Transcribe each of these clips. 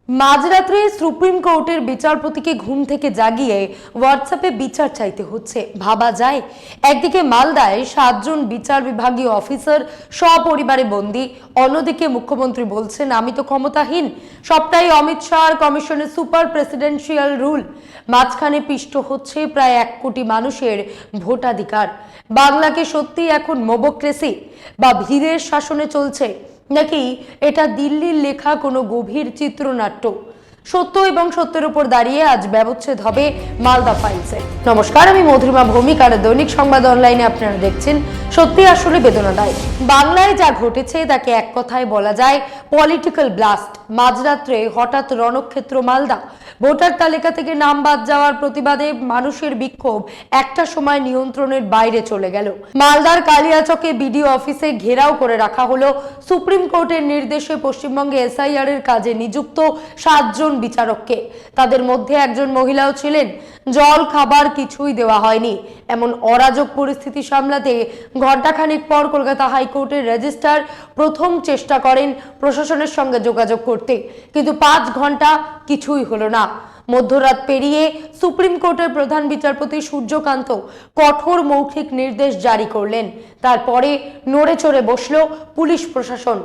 মাঝরাত্রে supreme কোর্টের বিচারপতিকে ঘুম থেকে জাগিয়ে হোয়াটসঅ্যাপে বিচার চাইতে হচ্ছে। ভাবা যায়, একদিকে মালদায় 7 জন বিচার বিভাগীয় অফিসার সপরিবারে বন্দী, অন্যদিকে মুখ্যমন্ত্রী বলছেন আমি তো ক্ষমতাহীন, সবটাই অমিত শাহর কমিশনের সুপার প্রেসিডেন্সিয়াল রুল। মাঝখানে পিষ্ট হচ্ছে প্রায় 1 কোটি মানুষের ভোটাধিকার। বাংলাকে সত্যি এখন মোবোক্রেসি বা ভিড়ের শাসনে চলছে, নাকি এটা দিল্লির লেখা কোনো গভীর চিত্রনাট্য? সত্য এবং সত্যের উপর দাঁড়িয়ে আজ ব্যবচ্ছেদ হবে মালদা ফাইলসে। নমস্কার, আমি মধুরিমা ভৌমিক আর দৈনিক সংবাদ অনলাইনে আপনারা দেখছেন সত্যি আসলে বেদনাদায়ক। বাংলায় যা ঘটেছে তাকে এক কথায় বলা যায় পলিটিক্যাল ব্লাস্ট। মাঝরাত্রে হঠাৎ রণক্ষেত্র মালদা। ভোটার তালিকা থেকে নাম বাদ যাওয়ার প্রতিবাদে মানুষের বিক্ষোভ একটা সময় নিয়ন্ত্রণের বাইরে চলে গেল। মালদার কালিয়াচকে বিডিও অফিসে ঘেরাও করে রাখা হলো সুপ্রিম কোর্টের নির্দেশে পশ্চিমবঙ্গে এসআইআর এর কাজে নিযুক্ত 7 জন বিচারককে। তাদের মধ্যে একজন মহিলাও ছিলেন। জল খাবার কিছুই দেওয়া হয়নি। এমন অরাজক পরিস্থিতি সামলাতে ঘণ্টাখানিক পর কলকাতা হাইকোর্টের রেজিস্ট্রার প্রথম চেষ্টা করেন প্রশাসনের সঙ্গে যোগাযোগ করতে, কিন্তু 5 ঘন্টা কিছুই হলো না। মধ্যরাত পেরিয়ে সুপ্রিম কোর্টের প্রধান বিচারপতি সূর্যকান্ত কঠোর মৌখিক নির্দেশ জারি করলেন। তারপরে নড়ে চড়ে বসল পুলিশ প্রশাসন।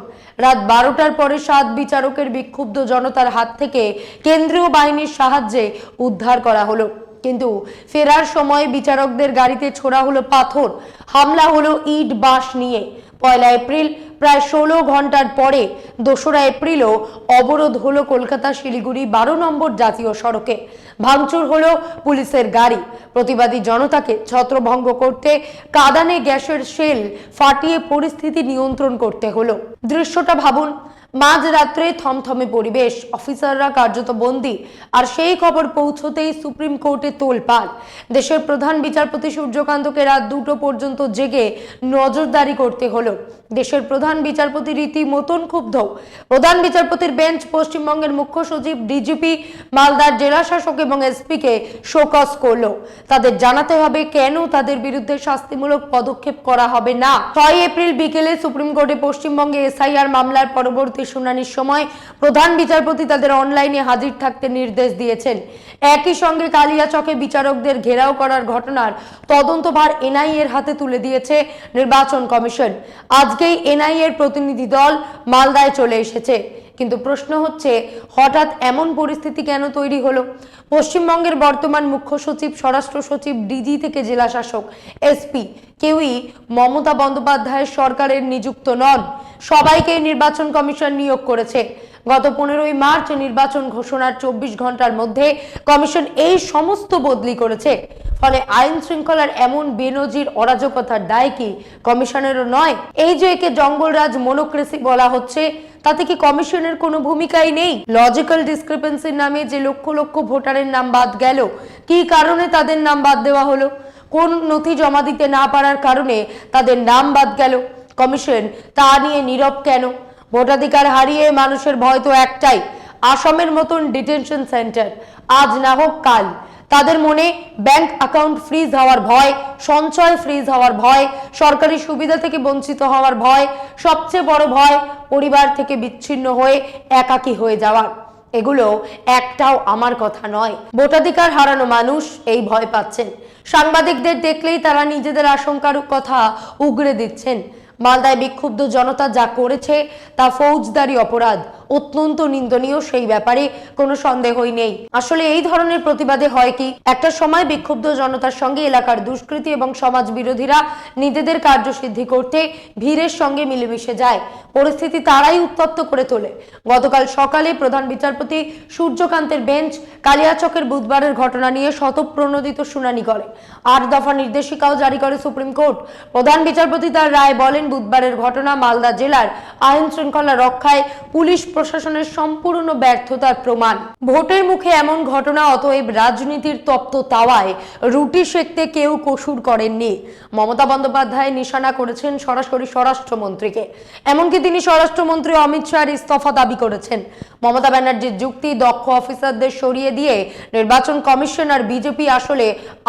রাত 12টার পরে 7 বিচারকের বিক্ষুব্ধ জনতার হাত থেকে কেন্দ্রীয় বাহিনীর সাহায্যে উদ্ধার করা হলো, কিন্তু ফেরার সময় বিচারকদের গাড়িতে ছোড়া হলো পাথর, হামলা হলো ইট বাঁশ নিয়ে। 1 এপ্রিল প্রায় 16 ঘন্টার পরে 2রা এপ্রিলও অবরোধ হলো কলকাতা শিলিগুড়ি 12 নম্বর জাতীয় সড়কে। ভাঙচুর হলো পুলিশের গাড়ি। প্রতিবাদী জনতাকে ছত্রভঙ্গ করতে কাঁদানে গ্যাসের শেল ফাটিয়ে পরিস্থিতি নিয়ন্ত্রণ করতে হলো। দৃশ্যটা ভাবুন, মাঝরাত্রে থমথমে পরিবেশ, অফিসাররা কার্যত বন্দী, আর সেই খবর পৌঁছতেই সুপ্রিম কোর্টে তোলপাড়। দেশের প্রধান বিচারপতি সূর্যকান্তকে রাত 2টো পর্যন্ত জেগে নজরদারি করতে হলো। দেশের প্রধান বিচারপতি রীতিমতন ক্ষুব্ধ। প্রধান বিচারপতির বেঞ্চ পশ্চিমবঙ্গের মুখ্য সচিব, ডিজিপি, মালদার জেলা শাসক এবং এসপিকে শোকজ করলো। তাদের জানাতে হবে কেন তাদের বিরুদ্ধে শাস্তিমূলক পদক্ষেপ করা হবে না। 6 এপ্রিল বিকেলে সুপ্রিম কোর্টে পশ্চিমবঙ্গে এসআইআর মামলার পরবর্তী শুনানির সময় প্রধান বিচারপতি তাদের অনলাইনে হাজির থাকতে নির্দেশ দিয়েছেন। একই সঙ্গে কালিয়াচকে বিচারকদের ঘেরাও করার ঘটনার তদন্তভার এনআইএ এর হাতে তুলে দিয়েছে নির্বাচন কমিশন। আজকেই এনআইএ এর প্রতিনিধি দল মালদায় চলে এসেছে, কিন্তু প্রশ্ন হচ্ছে হঠাৎ এমন পরিস্থিতি কেন তৈরি হলো? পশ্চিমবঙ্গের বর্তমান মুখ্য সচিব, স্বরাষ্ট্র সচিব, ডিজি থেকে জেলা শাসক, এসপি কেউই মমতা বন্দ্যোপাধ্যায়ের সরকারের নিযুক্ত নন। সবাইকে নির্বাচন কমিশন নিয়োগ করেছে। গত 15ই মার্চ নির্বাচন ঘোষণার 24 ঘন্টার মধ্যে কমিশন এই সমস্ত বদলি করেছে। ফলে আইন শৃঙ্খলার এমন বেনজির অরাজকতার দায় কি কমিশনেরও নয়? এই যে একে জঙ্গলরাজ মোনোক্রেসি বলা হচ্ছে, তাতে কি কমিশনের কোনো ভূমিকাই নেই? লজিক্যাল ডিসক্রিপেন্সির নামে যে লক্ষ লক্ষ ভোটারের নাম বাদ গেল, কি কারণে তাদের নাম বাদ দেওয়া হলো? কোন নথি জমা দিতে না পারার কারণে তাদের নাম বাদ গেল? কমিশন তা নিয়ে নীরব কেন? ভোটাধিকার হারিয়ে মানুষের ভয় তো একটাই, আসামের মতন ডিটেনশন সেন্টার। আজ না হোক কাল তাদের মনে ব্যাংক অ্যাকাউন্ট ফ্রিজ হওয়ার ভয়, সঞ্চয় ফ্রিজ হওয়ার ভয়, সরকারি সুবিধা থেকে বঞ্চিত হওয়ার ভয়, সবচেয়ে বড় ভয় পরিবার থেকে বিচ্ছিন্ন হয়ে একাকী হয়ে যাওয়ার। এগুলো একটাও আমার কথা নয়। ভোটাধিকার হারানো মানুষ এই ভয় পাচ্ছেন। সাংবাদিকদের দেখলেই তারা নিজেদের আশঙ্কার কথা উগরে দিচ্ছেন। মালদায় বিক্ষুব্ধ জনতা যা করেছে তা ফৌজদারি অপরাধ, অত্যন্ত নিন্দনীয়, সেই ব্যাপারে কোনো সন্দেহই নেই। আসলে এই ধরনের প্রতিবাদে হয় কি, একটা সময় বিক্ষুব্ধ জনতার সঙ্গে এলাকার দুষ্কৃতী এবং সমাজ বিরোধীরা নিজেদের কার্যসিদ্ধি করতে ভিড়ের সঙ্গে মিলেমিশে যায়। পরিস্থিতি তারাই উত্তপ্ত করে তোলে। গতকাল সকালে প্রধান বিচারপতি সূর্যকান্তের বেঞ্চ কালিয়াচকের বুধবারের ঘটনা নিয়ে স্বতঃপ্রণোদিত শুনানি করে। 8 দফা নির্দেশিকাও জারি করে সুপ্রিম কোর্ট। প্রধান বিচারপতি তার রায় বলেন, বুধবারের ঘটনা মালদা জেলার আইন শৃঙ্খলা রক্ষায় পুলিশ প্রশাসনের সম্পূর্ণ ব্যর্থতার প্রমাণ। ভোটের মুখে এমন ঘটনা, অতএব রাজনীতির তপ্ত তাওয়ায় রুটি সেকতে কেউ কসুর করেননি। মমতা বন্দ্যোপাধ্যায় নিশানা করেছেন সরাসরি স্বরাষ্ট্রমন্ত্রীকে। এমনকি তিনি স্বরাষ্ট্রমন্ত্রী অমিত শাহর ইস্তফা দাবি করেছেন। মমতা ব্যানার্জির যুক্তি, দক্ষ অফিসারদের সরিয়ে দিয়ে নির্বাচন কমিশন আর বিজেপি আসলে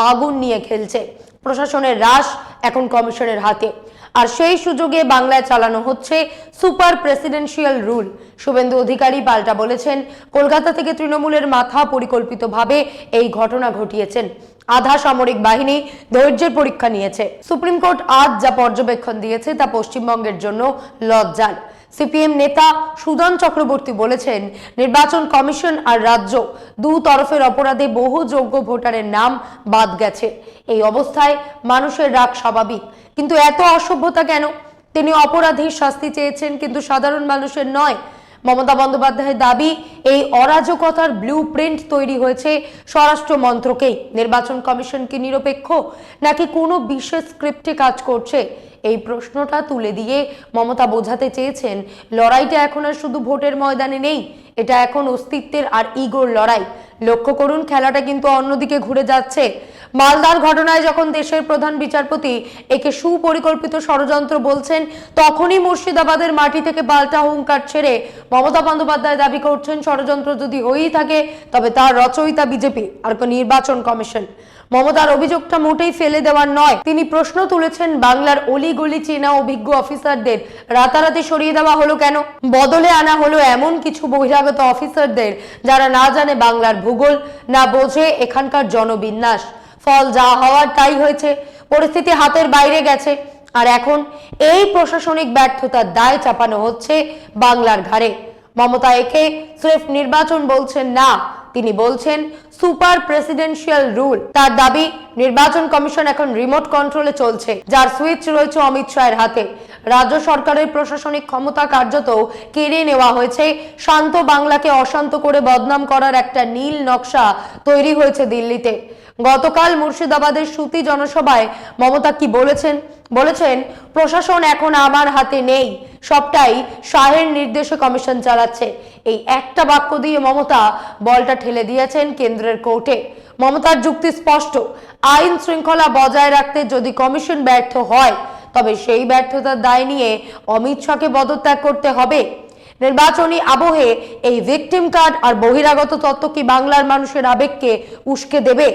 আগুন নিয়ে খেলছে। প্রশাসনের রাশ এখন কমিশনের হাতে। আর সেই সুযোগে বাংলায় চালানো হচ্ছে super presidential rule. Suvendu Adhikari পাল্টা বলেছেন, কলকাতা থেকে তৃণমূলের মাথা পরিকল্পিতভাবে এই ঘটনা ঘটিয়েছেন। আধা সামরিক বাহিনী ধৈর্যের পরীক্ষা নিয়েছে। সুপ্রিম কোর্ট আজ যা পর্যবেক্ষণ দিয়েছে তা পশ্চিমবঙ্গের জন্য লজ্জার। সিপিএম নেতা সুদান চক্রবর্তী বলেছেন, নির্বাচন কমিশন আর রাজ্য দু তরফের অপরাধে বহু যোগ্য ভোটারের নাম বাদ গেছে। এই অবস্থায় মানুষের রাগ স্বাভাবিক, কিন্তু এত অসভ্যতা কেন? তিনি অপরাধীর শাস্তি চেয়েছেন, কিন্তু সাধারণ মানুষের নয়। মমতা বন্দ্যোপাধ্যায়ের দাবি, এই অরাজকতার ব্লুপ্রিন্ট তৈরি হয়েছে স্বরাষ্ট্র মন্ত্রকেই। নির্বাচন কমিশন কি নিরপেক্ষ নাকি কোনো বিশেষ স্ক্রিপ্টে কাজ করছে? এই প্রশ্নটা তুলে দিয়ে মমতা বোঝাতে চেয়েছেন, লড়াইটা এখন আর শুধু ভোটের ময়দানে নেই, এটা এখন অস্তিত্বের আর ইগোর লড়াই। লক্ষ্য করুন, খেলাটা কিন্তু অন্যদিকে ঘুরে যাচ্ছে। মালদার ঘটনায় যখন দেশের প্রধান বিচারপতি একে সুপরিকল্পিত ষড়যন্ত্র বলছেন, তখনই মুর্শিদাবাদের মাটি থেকে পাল্টা হুঙ্কার ছেড়ে মমতা বন্দ্যোপাধ্যায় দাবি করছেন, ষড়যন্ত্র যদি হয়েই থাকে তবে তার রচয়িতা বিজেপি আর নির্বাচন কমিশন। মমতার অভিযোগটা মোটেই ফেলে দেওয়ার নয়। তিনি প্রশ্ন তুলেছেন, বাংলার অলিগলি চেনা অভিজ্ঞ অফিসারদের রাতারাতি সরিয়ে দেওয়া হলো কেন? বদলে আনা হলো এমন কিছু বহিরাগত অফিসারদের যারা না জানে বাংলার ভূগোল, না বোঝে এখানকার জনবিন্যাস। ফল যা হওয়ার তাই হয়েছে, পরিস্থিতি হাতের বাইরে গেছে। আর এখন এই প্রশাসনিক ব্যর্থতার দায় চাপানো হচ্ছে বাংলার ঘাড়ে। মমতা একে স্রেফ নির্বাচন বলছেন না, তিনি বলছেন সুপার প্রেসিডেন্সিয়াল রুল। তার দাবি, নির্বাচন কমিশন এখন রিমোট কন্ট্রোলে চলছে, যার সুইচ রয়েছে অমিত শাহের হাতে। রাজ্য সরকারের প্রশাসনিক ক্ষমতা কার্যত কেড়ে নেওয়া হয়েছে। শান্ত বাংলাকে অশান্ত করে বদনাম করার একটা নীল নকশা তৈরি হয়েছে দিল্লিতে। গতকাল মুর্শিদাবাদের সুতি জনসভায় মমতা কি বলেছেন? বলেছেন, প্রশাসন এখন আমার হাতে নেই, সবটাই শাহের নির্দেশে কমিশন চালাচ্ছে। এই একটা বাক্য দিয়ে মমতা বলটা ঠেলে দিয়েছেন কেন্দ্রের কোর্টে। মমতার যুক্তি স্পষ্ট, আইন শৃঙ্খলা বজায় রাখতে যদি কমিশন ব্যর্থ হয়, তবে সেই ব্যর্থতার দায় নিয়ে অমিত শাহকে পদত্যাগ করতে হবে। নির্বাচনী আবহে এই ভিকটিম কার্ড আর বহিরাগত তত্ত্ব কি বাংলার মানুষের আবেগকে উস্কে দেবে?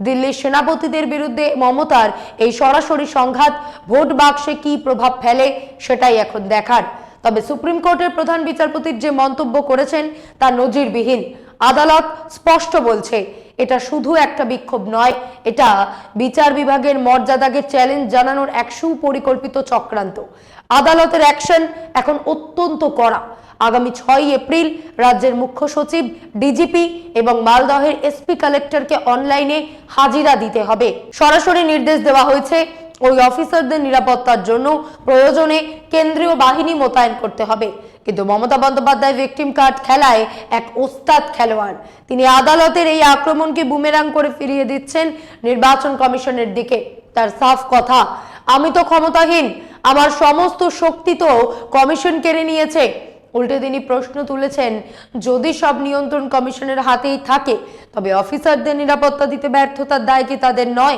দিল্লির সেনাপতিদের বিরুদ্ধে মমতার এই সরাসরি সংঘাত ভোট বাক্সে কি প্রভাব ফেলে, সেটাই এখন দেখার। তবে সুপ্রিম কোর্টের প্রধান বিচারপতির যে মন্তব্য করেছেন তা নজিরবিহীন। আদালত স্পষ্ট বলছে, এটা শুধু একটা বিক্ষোভ নয়, এটা বিচার বিভাগের মর্যাদাকে চ্যালেঞ্জ জানানোর এক সুপরিকল্পিত চক্রান্ত। আদালতের অ্যাকশন এখন অত্যন্ত কড়া। আগামী 6 এপ্রিল রাজ্যের মুখ্য সচিব, ডিজিপি এবং মালদহের এসপি কালেক্টরকে অনলাইনে হাজিরা দিতে হবে। সরাসরি নির্দেশ দেওয়া হয়েছে, ওই অফিসারদের নিরাপত্তার জন্য প্রয়োজনে কেন্দ্রীয় বাহিনী মোতায়েন করতে হবে। কিন্তু মমতা বন্দ্যোপাধ্যায় ভিকটিম কার্ড খেলায় এক ওস্তাদ খেলোয়াড়। তিনি আদালতের এই আক্রমণকে বুমেরাং করে ফিরিয়ে দিচ্ছেন নির্বাচন কমিশনের দিকে। তার সাফ কথা, আমি তো ক্ষমতাহীন, আমার সমস্ত শক্তি তো কমিশন কেড়ে নিয়েছে। উল্টে তিনি প্রশ্ন তুলেছেন, যদি সব নিয়ন্ত্রণ কমিশনের হাতেই থাকে, তবে অফিসারদের নিরাপত্তা দিতে ব্যর্থতার দায় কি তাদের নয়?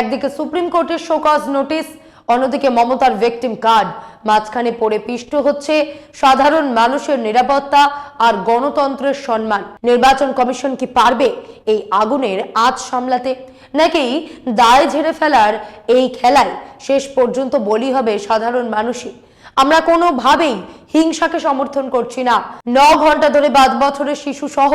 একদিকে সুপ্রিম কোর্টের শোকজ নোটিশ, অন্যদিকে মমতার ভিকটিম কার্ড। মাঝখানে পড়ে পিষ্ট হচ্ছে সাধারণ মানুষের নিরাপত্তা আর গণতন্ত্রের সম্মান। নির্বাচন কমিশন কি পারবে এই আগুনের আঁচ সামলাতে, নাকি দায় ঝেড়ে ফেলার এই খেলায় শেষ পর্যন্ত বলি হবে সাধারণ মানুষই? আমরা কোনোভাবেই হিংসাকে সমর্থন করছি না। 9 ঘন্টা ধরে 5 বছরের শিশু সহ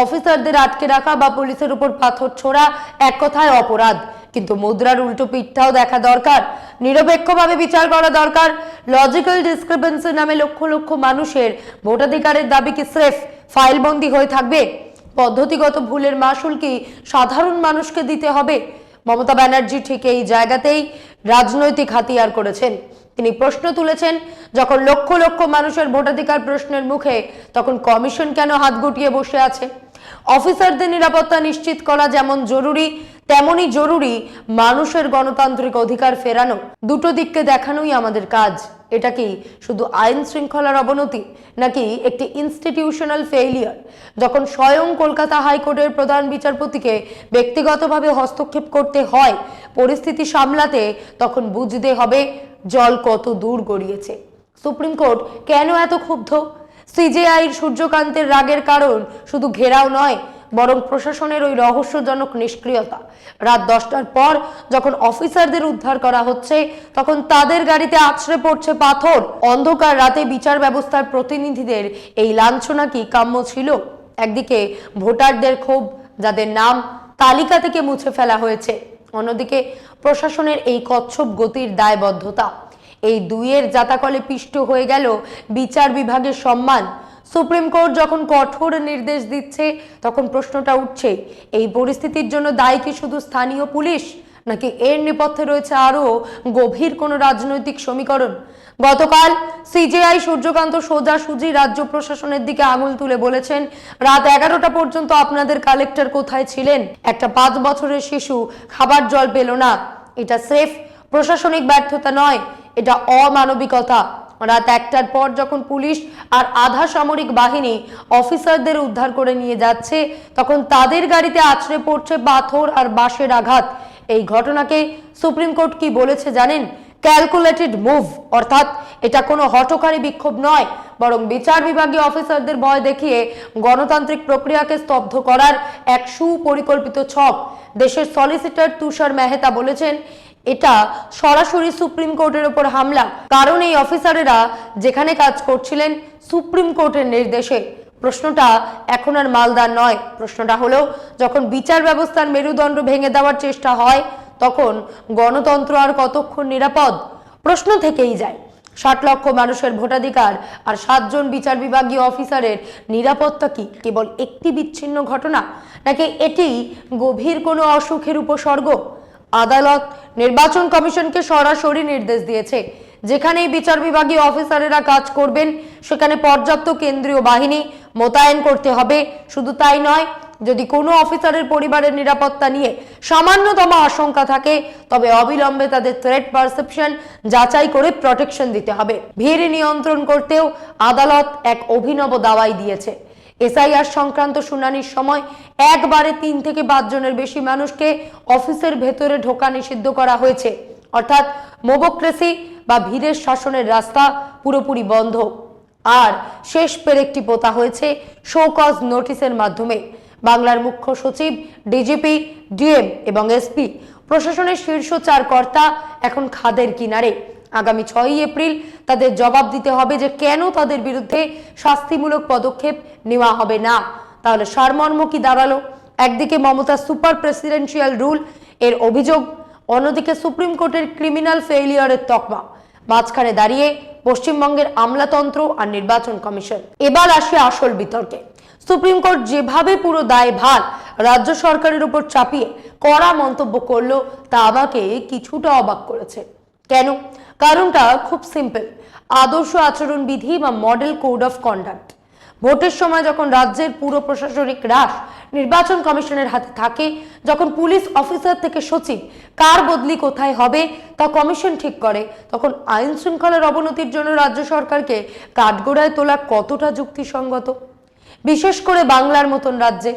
অফিসারদের আটকে রাখা বা পুলিশের উপর পাথর ছোড়া এক কথায় অপরাধ, কিন্তু মুদ্রার উল্টো পিঠটাও দেখা দরকার। নিরপেক্ষভাবে বিচার করা দরকার। লজিক্যাল ডিসক্রিপেন্সির নামে লক্ষ লক্ষ মানুষের ভোটাধিকারের দাবি কি স্রেফ ফাইলবন্দি হয়ে থাকবে? পদ্ধতিগত ভুলের মাসুল কি সাধারণ মানুষকে দিতে হবে? মমতা ব্যানার্জি ঠিক এই জায়গাতেই রাজনৈতিক হাতিয়ার করেছেন। তিনি প্রশ্ন তুলেছেন, যখন লক্ষ লক্ষ মানুষের ভোটাধিকার প্রশ্নের মুখে, তখন কমিশন কেন হাত গুটিয়ে বসে আছে? অফিসারদের নিরাপত্তা নিশ্চিত করা যেমন জরুরি, তেমনই জরুরি মানুষের গণতান্ত্রিক অধিকার ফেরানো। দুটো দিককে দেখানোই আমাদের কাজ। এটা কি শুধু আইন শৃঙ্খলার অবনতি, নাকি একটি ইনস্টিটিউশনাল ফেইলিয়ার? যখন স্বয়ং কলকাতা হাইকোর্টের প্রধান বিচারপতিকে ব্যক্তিগতভাবে হস্তক্ষেপ করতে হয় পরিস্থিতি সামলাতে, তখন বুঝতে হবে জল কত দূর গড়িয়েছে। সুপ্রিম কোর্ট কেন এত ক্ষুব্ধ? সিজেআইর সূর্যকান্তের রাগের কারণ শুধু ঘেরাও নয়, বরং প্রশাসনের ওই রহস্যজনক নিষ্ক্রিয়তা। রাত 10টার পর যখন অফিসারদের উদ্ধার করা হচ্ছে তখন তাদের গাড়িতে আছড়ে পড়ছে পাথর। অন্ধকার রাতে বিচার ব্যবস্থার প্রতিনিধিদের এই লাঞ্ছনা কি কাম্য ছিল? একদিকে ভোটারদের ক্ষোভ, যাদের নাম তালিকা থেকে মুছে ফেলা হয়েছে, অন্যদিকে প্রশাসনের এই কচ্ছপ গতির দায়বদ্ধতা। এই দুইয়ের জাতাকলে পিষ্ট হয়ে গেল বিচার বিভাগের সম্মান। সুপ্রিম কোর্ট যখন কঠোর নির্দেশ দিচ্ছে তখন প্রশ্নটা উঠছে, এই পরিস্থিতির জন্য দায়ী কি শুধু স্থানীয় পুলিশ, নাকি এর নেপথ্যে রয়েছে আরো গভীর কোনো রাজনৈতিক সমীকরণ? গতকাল সিজেআই সূর্যকান্ত সোজাসুজি রাজ্য প্রশাসনের দিকে আঙুল তুলে বলেছেন, রাত 11টা পর্যন্ত আপনাদের কালেক্টর কোথায় ছিলেন? একটা 5 বছরের শিশু খাবার জল পেল না। এটা স্রেফ প্রশাসনিক ব্যর্থতা নয়, এটা অমানবিকতা। রাত 1টার পর যখন পুলিশ আর আধা সামরিক বাহিনী অফিসারদের উদ্ধার করে নিয়ে যাচ্ছে তখন তাদের গাড়িতে আছড়ে পড়ছে পাথর আর বাঁশের আঘাত। এই ঘটনাকে সুপ্রিম কোর্ট কি বলেছে জানেন? ক্যালকুলেটেড মুভ, অর্থাৎ এটা কোনো হঠকারী বিক্ষোভ নয়, বরং বিচার বিভাগীয় অফিসারদের ভয় দেখিয়ে গণতান্ত্রিক প্রক্রিয়াকে স্তব্ধ করার এক সুপরিকল্পিত ছক। দেশের সলিসিটর তুষার মেহতা বলেছেন, এটা সরাসরি সুপ্রিম কোর্টের উপর হামলা, কারণ এই অফিসারেরা যেখানে কাজ করছিলেন সুপ্রিম কোর্টের নির্দেশে। প্রশ্নটা এখন আর মালদার নয়, প্রশ্নটা হলো যখন বিচার ব্যবস্থার মেরুদণ্ড ভেঙে দেওয়ার চেষ্টা হয় তখন গণতন্ত্র আর কতক্ষণ নিরাপদ? প্রশ্ন থেকেই যায়, 60 লক্ষ মানুষের ভোটাধিকার আর 7 জন বিচার বিভাগীয় অফিসারের নিরাপত্তা কি কেবল একটি বিচ্ছিন্ন ঘটনা, নাকি এটি গভীর কোনো অসুখের উপসর্গ? আদালত নির্বাচন কমিশনকে সরাসরি নির্দেশ দিয়েছে, যেখানেই বিচার বিভাগীয় অফিসারেরা কাজ করবেন সেখানে পর্যাপ্ত কেন্দ্রীয় বাহিনী মোতায়েন করতে হবে। শুধু তাই নয়, যদি কোনো অফিসারের পরিবারের নিরাপত্তা নিয়ে সামান্যতম আশঙ্কা থাকে তবে অবিলম্বে তাদের থ্রেট পারসেপশন যাচাই করে প্রটেকশন দিতে হবে। ভিড় নিয়ন্ত্রণ করতেও আদালত এক অভিনব দাওয়াই দিয়েছে। এসআইআর সংক্রান্ত শুনানির সময় একবারে 3 থেকে 5 জনের বেশি মানুষকে অফিসের ভেতরে ঢোকা নিষিদ্ধ করা হয়েছে, অর্থাৎ মোবোক্রেসি বা ভিড়ের শাসনের রাস্তা পুরোপুরি বন্ধ। আর শেষ পেরেকটি পোতা হয়েছে শো কজ নোটিশের মাধ্যমে। বাংলার মুখ্য সচিব, ডিজিপি, ডিএম এবং এসপি প্রশাসনের শীর্ষ 4 কর্তা এখন খাদের কিনারে। আগামী 6ই এপ্রিল তাদের জবাব দিতে হবে যে কেন তাদের বিরুদ্ধে শাস্তিমূলক পদক্ষেপ নেওয়া হবে না। তাহলে সারমর্ম কি দাঁড়ালো? একদিকে মমতার সুপার প্রেসিডেন্সিয়াল রুল এর অভিযোগ, অন্যদিকে সুপ্রিম কোর্টের ক্রিমিনাল ফেইলিয়ারের তকমা, মাঝখানে দাঁড়িয়ে পশ্চিমবঙ্গের আমলাতন্ত্র আর নির্বাচন কমিশন। এবার আসে আসল বিতর্কে। সুপ্রিম কোর্ট যেভাবে পুরো দায়ভার রাজ্য সরকারের উপর চাপিয়ে কড়া মন্তব্য করলো তা আমাকে কিছুটা অবাক করেছে। কেন? কারণটা খুব সিম্পল, আদর্শ আচরণ বিধি বা মডেল কোড অফ কন্ডাক্ট। ভোটের সময় যখন রাজ্যের পুরো প্রশাসনিক রাশ নির্বাচন কমিশনের হাতে থাকে, যখন পুলিশ অফিসার থেকে সচিব কার বদলি কোথায় হবে তা কমিশন ঠিক করে, তখন আইন শৃঙ্খলার অবনতির জন্য রাজ্য সরকারকে কাঠগড়ায় তোলা কতটা যুক্তিসঙ্গত? বিশেষ করে বাংলার মতন রাজ্যে,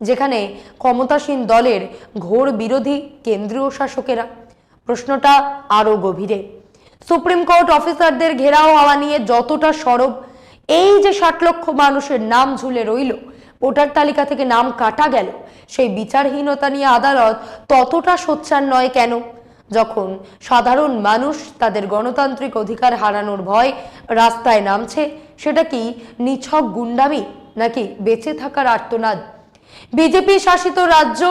যেখানে ক্ষমতাসীন দলের ঘোর বিরোধী কেন্দ্রীয় শাসকেরা। প্রশ্নটা আরো গভীরে। সুপ্রিম কোর্ট অফিসারদের ঘেরাও হওয়া নিয়ে যতটা সরব, এই যে 60 লক্ষ মানুষের নাম ঝুলে রইল, ভোটার তালিকা থেকে নাম কাটা গেল, সেই বিচারহীনতা নিয়ে আদালত ততটা সোচ্চার নয় কেন? যখন সাধারণ মানুষ তাদের গণতান্ত্রিক অধিকার হারানোর ভয় রাস্তায় নামছে, সেটা কি নিছক গুন্ডামি নাকি বেঁচে থাকার আর্তনাদ? বিজেপি শাসিত রাজ্য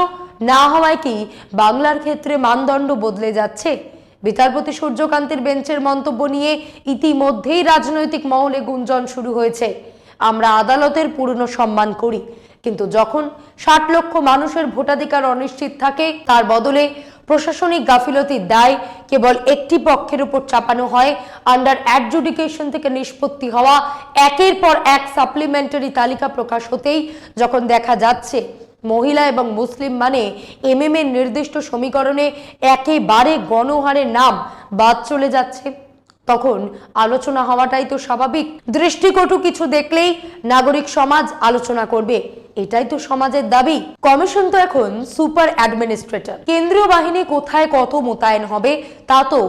না হওয়ায় কি বাংলার ক্ষেত্রে মানদণ্ড বদলে যাচ্ছে? বিচারপতি সূর্যকান্তের বেঞ্চের মন্তব্য নিয়ে ইতিমধ্যেই রাজনৈতিক মহলে গুঞ্জন শুরু হয়েছে। আমরা আদালতের পূর্ণ সম্মান করি, কিন্তু যখন 60 লক্ষ মানুষের ভোটাধিকার অনিশ্চিত থাকে, তার বদলে প্রশাসনিক গাফিলতির দায় কেবল একটি পক্ষের উপর চাপানো হয়, আন্ডার অ্যাডজুডিকেশন থেকে নিষ্পত্তি হওয়া একের পর এক সাপ্লিমেন্টারি তালিকা প্রকাশ হতেই যখন দেখা যাচ্ছে মহিলা এবং মুসলিম মানে এমএম এর নির্দিষ্ট সমীকরণে একেবারে গণহারে নাম বাদ চলে যাচ্ছে, তখন আলোচনা হওয়াটাই তো স্বাভাবিক। দৃষ্টিকটু কিছু দেখলেই নাগরিক সমাজ আলোচনা করবে, এটাই তো সমাজের দাবি। কমিশন তো এখন সুপার অ্যাডমিনিস্ট্রেটর। কেন্দ্রীয় বাহিনী কোথায় কত মোতায়েন হবে তা তো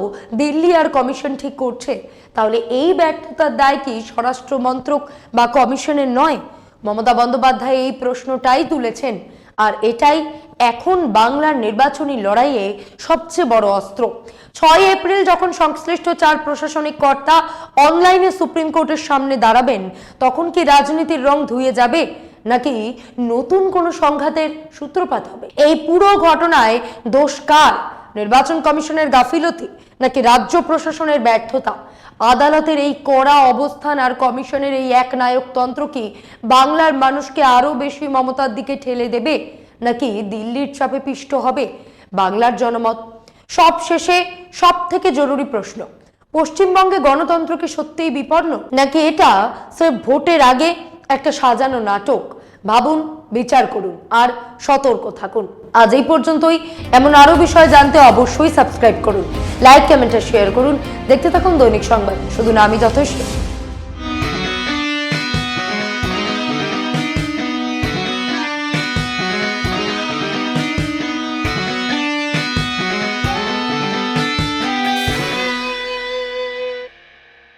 দিল্লি আর কমিশন ঠিক করছে। তাহলে এই ব্যর্থতার দায় কি স্বরাষ্ট্র মন্ত্রক বা কমিশনের নয়? মমতা বন্দ্যোপাধ্যায় এই প্রশ্নটাই তুলেছেন, আর এটাই এখন বাংলার নির্বাচনী লড়াইয়ে সবচেয়ে বড় অস্ত্র। 6 এপ্রিল যখন সংশ্লিষ্ট 4 প্রশাসনিক কর্তা অনলাইনে সুপ্রিম কোর্টের সামনে দাঁড়াবেন, তখন কি রাজনীতির রং ধুয়ে যাবে, নাকি নতুন কোনো সংঘাতের সূত্রপাত হবে? এই পুরো ঘটনায় দোষ কার? নির্বাচন কমিশনের গাফিলতি, নাকি রাজ্য প্রশাসনের ব্যর্থতা? আদালতের এই কড়া অবস্থান আর কমিশনের এই একনায়কতন্ত্র কি বাংলার মানুষকে আরো বেশি মমতার দিকে ঠেলে দেবে, নাকি দিল্লির চাপে পিষ্ট হবে বাংলার জনমত? সব শেষে সব থেকে জরুরি প্রশ্ন, পশ্চিমবঙ্গে গণতন্ত্র কি সত্যিই বিপন্ন, নাকি এটা সির্ফ ভোটের আগে একটা সাজানো নাটক? ভাবুন, বিচার করুন আর সতর্ক থাকুন। আজ এই পর্যন্তই। এমন আরো বিষয় জানতে অবশ্যই সাবস্ক্রাইব করুন, লাইক, কমেন্ট আর শেয়ার করুন। দেখতে থাকুন দৈনিক সংবাদ, শুধু নামই যথেষ্ট।